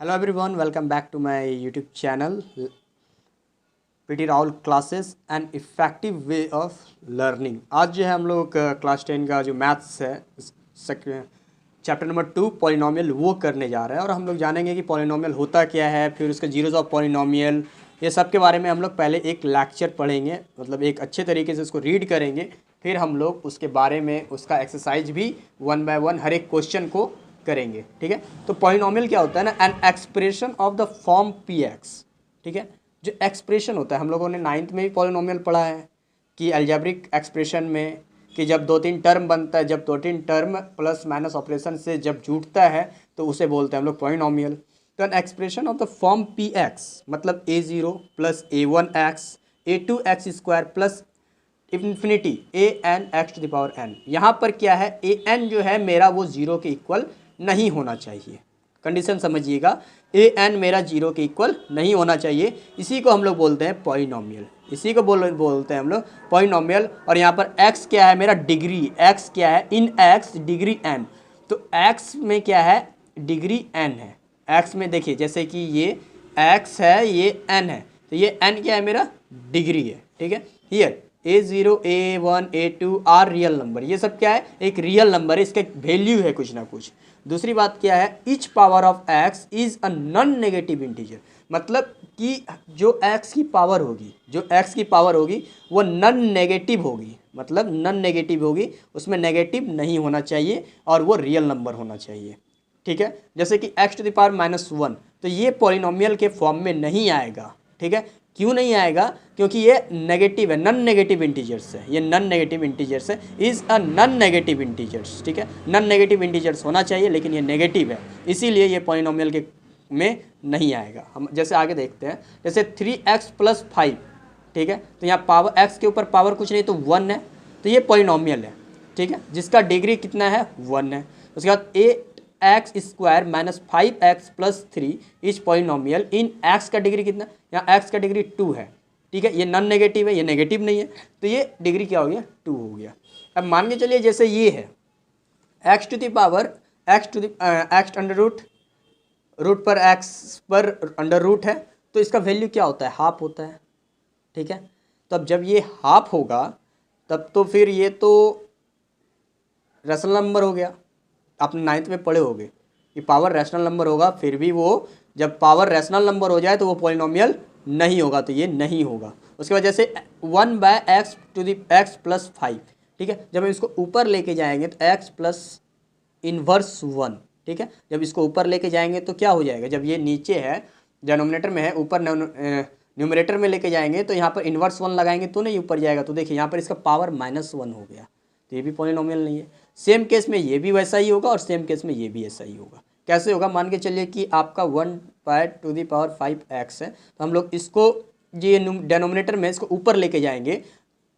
Hello everyone, welcome back to my YouTube channel PT Rahul classes and effective way of learning. आज जो है हम लोग क्लास 10 का जो मैथ्स है चैप्टर नंबर 2 पॉलिनोमियल वो करने जा रहे हैं और हम लोग जानेंगे कि पॉलिनोमियल होता क्या है, फिर उसके जीरोज ऑफ पॉलिनोमियल, ये सब के बारे में हम लोग पहले एक लेक्चर पढ़ेंगे, मतलब एक अच्छे तरीके से उसको रीड करेंगे। फिर हम लोग उसके बारे में उसका एक्सरसाइज भी वन बाय वन हर एक क्वेश्चन को करेंगे। ठीक है, तो पॉलिनोमियल क्या होता है ना, N expression of the form P x. ठीक है, जो एक्सप्रेशन होता है, हम लोगों ने 9th में भी पॉलिनोमियल पढ़ा है कि अलजेब्रिक एक्सप्रेशन में कि जब दो तीन टर्म बनता है, जब दो तीन टर्म प्लस माइनस ऑपरेशन से जब जुटता है तो उसे बोलते हैं हम लोग पॉलिनोमियल। तो an expression of the form P X मतलब a0 plus a1x a2x² plus infinity A N X to the power N. यहाँ पर क्या है, ए एन जो है मेरा वो जीरो के इक्वल नहीं होना चाहिए। कंडीशन समझिएगा, ए एन मेरा जीरो के इक्वल नहीं होना चाहिए। इसी को हम लोग बोलते हैं पॉलिनोमियल, इसी को बोलते हैं हम लोग पॉलिनोमियल। और यहाँ पर x क्या है मेरा, डिग्री, x क्या है, इन x डिग्री n। तो x में क्या है, डिग्री n है। x में देखिए जैसे कि ये x है, ये n है, तो ये n क्या है मेरा, डिग्री है। ठीक है, here a0 a1 a2 are real number, ये सब क्या है, एक रियल नंबर है, इसका वैल्यू है कुछ ना कुछ। दूसरी बात क्या है, each power of x is a non negative integer, मतलब कि जो x की पावर होगी, जो x की पावर होगी वो नॉन नेगेटिव होगी, मतलब नॉन नेगेटिव होगी, उसमें नेगेटिव नहीं होना चाहिए और वो रियल नंबर होना चाहिए। ठीक है, जैसे कि x टू द पावर -1, तो ये पॉलिनोमियल के फॉर्म में नहीं आएगा। ठीक है, क्यों नहीं आएगा, क्योंकि ये नेगेटिव है, नॉन नेगेटिव इंटीजर्स है, ये नॉन नेगेटिव इंटीजर्स है, is a non negative integers. ठीक है, नॉन नेगेटिव इंटीजर्स होना चाहिए लेकिन ये नेगेटिव है, इसीलिए ये पॉलिनोमियल के में नहीं आएगा। हम जैसे आगे देखते हैं, जैसे 3x + 5। ठीक है, तो यहाँ पावर x के ऊपर पावर कुछ नहीं तो 1 है, तो ये पॉलिनोमियल है। ठीक है, जिसका डिग्री कितना है, 1 है। उसके बाद x² - 5x + 3 is polynomial in x का डिग्री कितना, यहाँ x का डिग्री 2 है। ठीक है, ये नॉन नेगेटिव है, ये नेगेटिव नहीं है, तो ये डिग्री क्या हो गया, 2 हो गया। अब मान के चलिए जैसे ये है x to the power x under root पर x पर अंडर रूट है, तो इसका वैल्यू क्या होता है, हाफ होता है। ठीक है, तो अब जब ये हाफ होगा तब तो फिर ये तो रैशनल नंबर हो गया, आपने 9th में पढ़े होंगे कि पावर रैशनल नंबर होगा, फिर भी वो जब पावर रैशनल नंबर हो जाए तो वो पॉलिनोमियल नहीं होगा, तो ये नहीं होगा। उसके बाद जैसे 1/x टू द x + 5। ठीक है, जब हम इसको ऊपर लेके जाएंगे तो x + इनवर्स 1। ठीक है, जब इसको ऊपर लेके जाएंगे तो क्या हो जाएगा, जब ये नीचे है डिनोमिनेटर में है, ऊपर न्यूमरेटर में लेके जाएंगे तो यहाँ पर इनवर्स 1 लगाएंगे तो नहीं ऊपर जाएगा, तो देखिए यहाँ पर इसका पावर -1 हो गया, तो ये भी पॉलिनोमियल नहीं है। सेम केस में ये भी वैसा ही होगा और सेम केस में ये भी ऐसा ही होगा। कैसे होगा, मान के चलिए कि आपका 1/5x है, तो हम लोग इसको ये डिनोमिनेटर में इसको ऊपर लेके जाएंगे,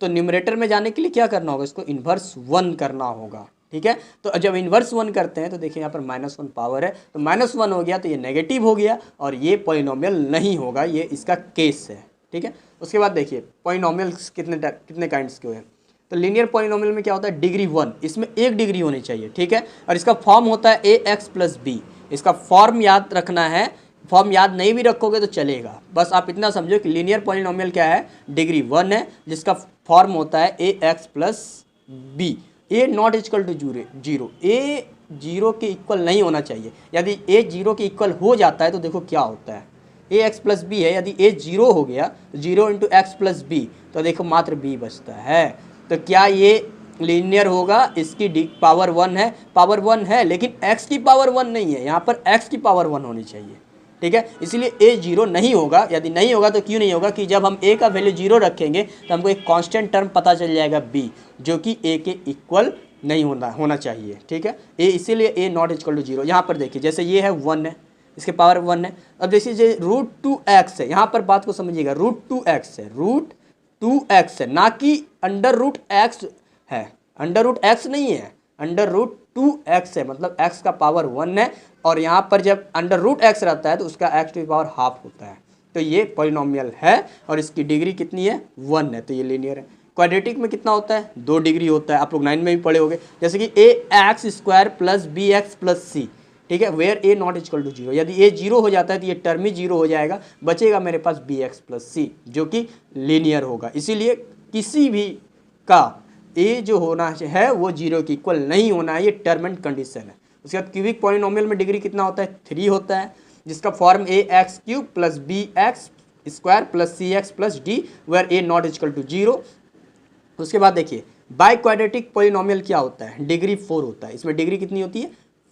तो न्यूमरेटर में जाने के लिए क्या करना होगा, इसको इन्वर्स 1 करना होगा। ठीक है, तो जब इन्वर्स 1 करते हैं तो देखिए यहाँ पर -1 पावर है, तो -1 हो गया, तो ये नेगेटिव हो गया और ये पॉलिनोमियल नहीं होगा, ये इसका केस है। ठीक है, उसके बाद देखिए पॉलिनोमियल्स कितने काइंड्स के हैं। तो लीनियर पॉलिनोमियल में क्या होता है, डिग्री 1, इसमें एक डिग्री होनी चाहिए। ठीक है, और इसका फॉर्म होता है ax + b। इसका फॉर्म याद रखना है, फॉर्म याद नहीं भी रखोगे तो चलेगा, बस आप इतना समझो कि लीनियर पॉलिनोमियल क्या है, डिग्री 1 है, जिसका फॉर्म होता है ax + b। a not equal to 0, a 0 के इक्वल नहीं होना चाहिए। यदि a 0 के इक्वल हो जाता है तो देखो क्या होता है, ax + b है, यदि a 0 हो गया, 0 × x + b, तो देखो मात्र b बचता है। तो क्या ये लीनियर होगा, इसकी पावर 1 है, पावर 1 है, लेकिन x की पावर 1 नहीं है, यहाँ पर x की पावर 1 होनी चाहिए। ठीक है, इसलिए a 0 नहीं होगा। यदि नहीं होगा तो क्यों नहीं होगा, कि जब हम a का वैल्यू 0 रखेंगे तो हमको एक कांस्टेंट टर्म पता चल जाएगा b, जो कि a के इक्वल नहीं होना चाहिए। ठीक है, a इसीलिए a नॉट इक्वल टू 0। यहाँ पर देखिए जैसे ये है 1 है, इसके पावर 1 है। अब जैसे √2x है, यहाँ पर बात को समझिएगा, √2x है, √2x है, ना कि √x है, √x नहीं है, √2x है, मतलब x का पावर 1 है, और यहाँ पर जब √x रहता है तो उसका x टू पावर हाफ होता है, तो ये पॉलिनोमियल है और इसकी डिग्री कितनी है, 1 है, तो ये लीनियर है। क्वाड्रेटिक में कितना होता है, 2 डिग्री होता है, आप लोग 9 में भी पढ़े होंगे, जैसे कि ax² + bx + c। ठीक है, where A not equal to zero. यदि ए जीरो हो जाता है तो ये टर्म ही जीरो हो जाएगा, बचेगा मेरे पास बी एक्स प्लस सी जो कि लीनियर होगा। इसीलिए किसी भी का ए जो होना है वो जीरो की इक्वल नहीं होना है, ये टर्म एंड कंडीशन है। उसके बाद क्यूबिक पॉलिनोमियल में डिग्री कितना होता है, 3 होता है, जिसका form A X cube plus B X square plus C X plus D where A not equal to zero. उसके बाद देखिए बाई क्वाड्रेटिक पॉलिनोमियल क्या होता है, डिग्री 4 होता है। इसमें डिग्री कितनी होती है,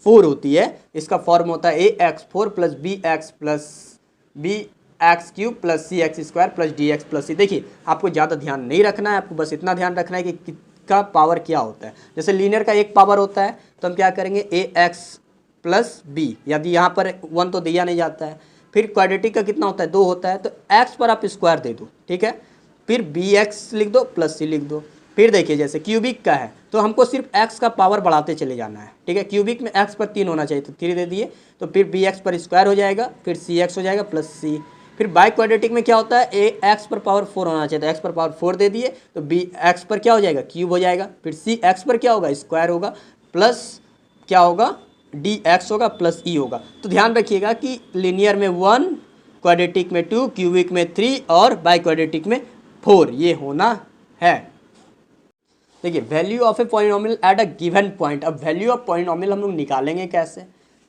4 होती है। इसका फॉर्म होता है a x 4 plus B x cube plus C x square plus d x plus c. देखिए आपको ज़्यादा ध्यान नहीं रखना है, आपको बस इतना ध्यान रखना है कि का पावर क्या होता है। जैसे लीनियर का एक पावर होता है तो हम क्या करेंगे, ए एक्स प्लस बी, यदि यहाँ पर 1 तो दिया नहीं जाता है। फिर क्वाड्रेटिक का कितना होता है, 2 होता है, तो एक्स पर आप स्क्वायर दे दो, ठीक है, फिर बी एक्स लिख दो प्लस सी लिख दो। फिर देखिए जैसे क्यूबिक का है तो हमको सिर्फ एक्स का पावर बढ़ाते चले जाना है, ठीक है। क्यूबिक में एक्स पर 3 होना चाहिए तो 3 दे दिए, तो फिर बी एक्स पर स्क्वायर हो जाएगा, फिर सी एक्स हो जाएगा प्लस सी। फिर बाई क्वाड्रेटिक में क्या होता है, ए एक्स पर पावर 4 होना चाहिए तो एक्स पर पावर 4 दे दिए, तो बी एक्स पर क्या हो जाएगा, क्यूब हो जाएगा, फिर सी एक्स पर क्या होगा, स्क्वायर होगा, प्लस क्या होगा, डी एक्स होगा प्लस ई होगा। तो ध्यान रखिएगा कि लीनियर में 1, क्वाड्रेटिक में 2, क्यूबिक में 3 और बाई क्वाड्रेटिक में 4 ये होना है। देखिए value of a polynomial at a given point. अब वैल्यू ऑफ पॉलिनोमियल हम लोग निकालेंगे कैसे,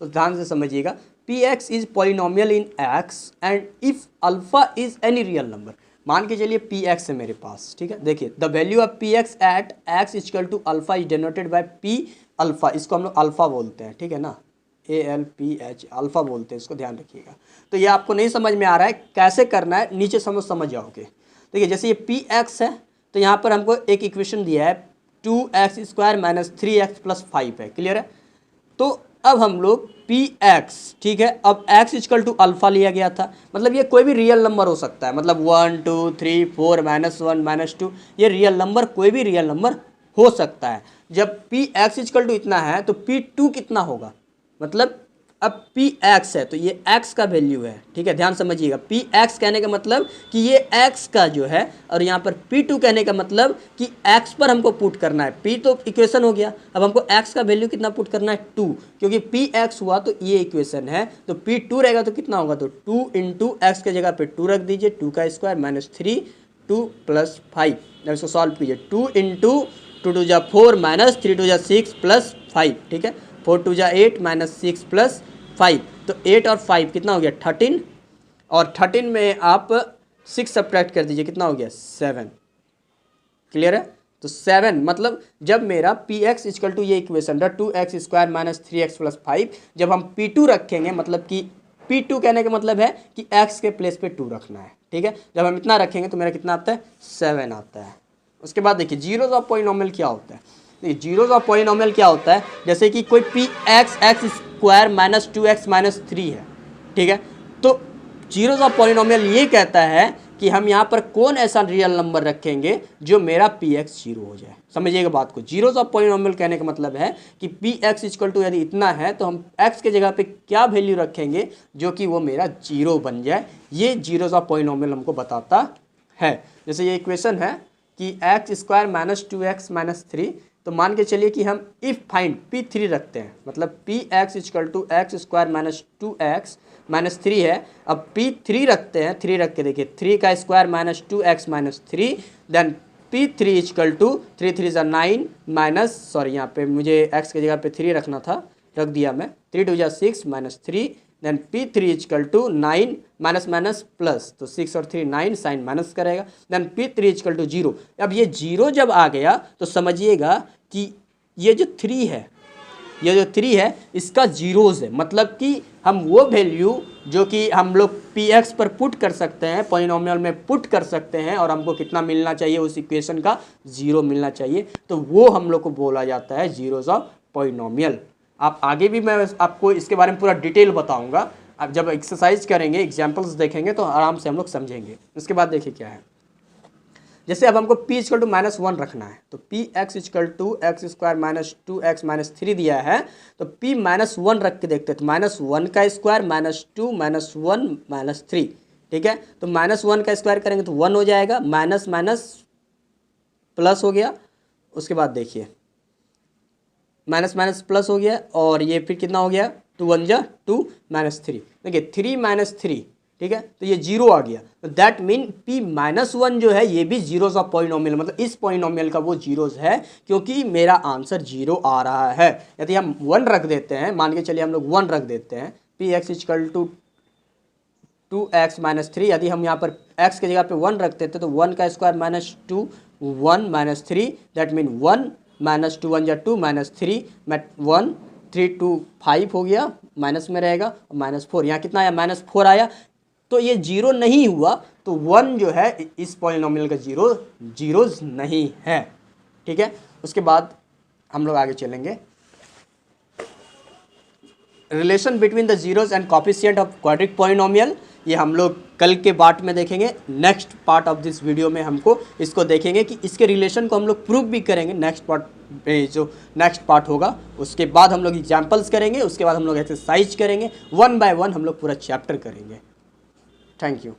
तो ध्यान से समझिएगा। P x is polynomial in x and if alpha is any real number. मान के चलिए पी एक्स है मेरे पास, ठीक है। देखिए the value of P X at X equal to alpha is denoted by P alpha. इसको हम लोग अल्फा बोलते हैं, ठीक है ना, ALPH अल्फा बोलते हैं, इसको ध्यान रखिएगा। तो ये आपको नहीं समझ में आ रहा है कैसे करना है, नीचे समझ जाओगे। देखिए जैसे ये पी एक्स है तो यहाँ पर हमको एक इक्वेशन दिया है 2x square minus 3x plus 5 है, क्लियर है। तो अब हम लोग पी एक्स, ठीक है, अब x इक्वल टू अल्फा लिया गया था, मतलब ये कोई भी रियल नंबर हो सकता है, मतलब 1 2 3 4 -1 -2 ये रियल नंबर, कोई भी रियल नंबर हो सकता है। जब पी एक्स इक्वल टू इतना है तो पी टू कितना होगा, मतलब अब पी एक्स है तो ये x का वैल्यू है, ठीक है, ध्यान समझिएगा। पी एक्स कहने का मतलब कि ये x का जो है, और यहाँ पर पी टू कहने का मतलब कि x पर हमको पुट करना है। p तो इक्वेशन हो गया, अब हमको x का वैल्यू कितना पुट करना है, 2, क्योंकि पी एक्स हुआ तो ये इक्वेशन है, तो पी टू रहेगा तो कितना होगा, तो 2 इंटू एक्स के जगह पे 2 रख दीजिए, 2 का स्क्वायर माइनस 3 2 प्लस 5। अब इसको सॉल्व कीजिए, 2 इंटू 2 टू जा 4 माइनस 3 टू जा 6 प्लस 5, ठीक है, 4 टू जा 8 माइनस 6 प्लस 5, तो 8 और 5 कितना हो गया 13, और 13 में आप 6 सब्ट्रैक्ट कर दीजिए, कितना हो गया 7, क्लियर है। तो 7 मतलब जब मेरा पी एक्स इक्वल टू ये इक्वेशन रहा 2x square minus 3x plus 5, जब हम P2 रखेंगे, मतलब कि P2 कहने का मतलब है कि x के प्लेस पे 2 रखना है, ठीक है। जब हम इतना रखेंगे तो मेरा कितना आता है 7 आता है। उसके बाद देखिए जीरोज ऑफ पॉलिनोमियल क्या होता है। देखिए जीरोज ऑफ पॉलिनोमियल क्या होता है, जैसे कि कोई P x square minus 2x minus 3 है, ठीक है, तो जीरोज ऑफ पॉलिनोमियल ये कहता है कि हम यहाँ पर कौन ऐसा रियल नंबर रखेंगे जो मेरा पी एक्स जीरो हो जाए। समझिएगा बात को, जीरोज ऑफ पॉलिनोमियल कहने का मतलब है कि पी एक्स इक्वल टू यदि इतना है तो हम एक्स के जगह पे क्या वैल्यू रखेंगे जो कि वो मेरा जीरो बन जाए, ये जीरोज ऑफ पॉलिनोमियल हमको बताता है। जैसे ये इक्वेशन है कि x square minus 2x minus 3, तो मान के चलिए कि हम इफ़ फाइंड P3 रखते हैं, मतलब P X equal to X square minus 2x minus 3 है। अब P3 रखते हैं, 3 रख के देखिए, 3 का square minus 2x minus 3, then P3 equal to 3 3 ज़ा 9 माइनस, सॉरी यहाँ पे मुझे x के जगह पे 3 रखना था, रख दिया मैं, 3 2 ज़ा 6 minus 3, then P3 equal to 9 minus minus plus, तो 6 और 3 9, साइन माइनस करेगा, देन P3 इक्वल टू 0। अब ये 0 जब आ गया तो समझिएगा कि ये जो 3 है, ये जो 3 है इसका जीरोज़ है, मतलब कि हम वो वैल्यू जो कि हम लोग पी एक्स पर पुट कर सकते हैं, पॉलिनोमियल में पुट कर सकते हैं, और हमको कितना मिलना चाहिए, उस इक्वेशन का 0 मिलना चाहिए, तो वो हम लोग को बोला जाता है जीरोज़ ऑफ पॉलिनोमियल। आप आगे भी मैं आपको इसके बारे में पूरा डिटेल बताऊंगा, आप जब एक्सरसाइज करेंगे, एग्जाम्पल्स देखेंगे तो आराम से हम लोग समझेंगे। उसके बाद देखिए क्या है, जैसे अब हमको p इक्वल टू -1 रखना है, तो P X equal to X square minus 2x minus 3 दिया है, तो p -1 रख के देखते हैं, तो -1 का स्क्वायर माइनस 2 माइनस 1 माइनस 3, ठीक है, तो -1 का स्क्वायर करेंगे तो 1 हो जाएगा, माइनस माइनस प्लस हो गया, उसके बाद देखिए माइनस माइनस प्लस हो गया, और ये फिर कितना हो गया टू वन जा टू माइनस थ्री, देखिए थ्री माइनस थ्री, ठीक है, तो ये जीरो आ गया, तो that mean p minus one जो है ये भी जीरोज ऑफ पॉलिनोमियल, मतलब इस पॉलिनोमियल का वो जीरोज है, क्योंकि मेरा आंसर जीरो आ रहा है। यदि हम वन रख देते हैं, मान के चलिए हम लोग वन रख देते हैं, P x is equal to two x minus three, यदि हम यहाँ पर x की जगह पे वन रख देते तो वन का square minus two, one minus three, that mean one minus two one या two minus three, one, three two five हो गया, माइनस में रहेगा, माइनस फोर, यहाँ कितना आया माइनस फोर आया, तो ये जीरो नहीं हुआ, तो वन जो है इस पॉलिनोमियल का जीरोज नहीं है, ठीक है। उसके बाद हम लोग आगे चलेंगे, relation between the zeros and coefficient of quadric polynomial, ये हम लोग कल के पार्ट में देखेंगे। Next part of this video में हमको इसको देखेंगे कि इसके रिलेशन को हम लोग प्रूव भी करेंगे, नेक्स्ट पार्ट जो नेक्स्ट पार्ट होगा, उसके बाद हम लोग एग्जाम्पल्स करेंगे, उसके बाद हम लोग एक्सरसाइज करेंगे, वन बाय वन हम लोग पूरा चैप्टर करेंगे। Thank you.